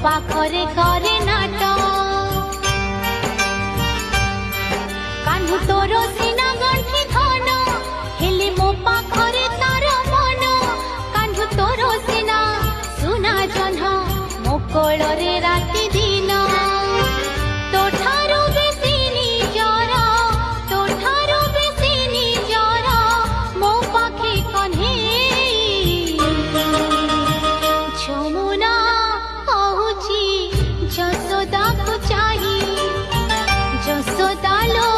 पाखरे करे नाट कान्हू तोर सिना गंठी धन हेले मो पाखरे तार मन कान्हू तोर सिना सुना जह्न मो कोଳରେ राति दिन तोठारू बेसी निजर तोठारू बेसी निजर मो पाखे कन्हेई যমুনা আহুচি যশোদা কো চাহি যশোদা লো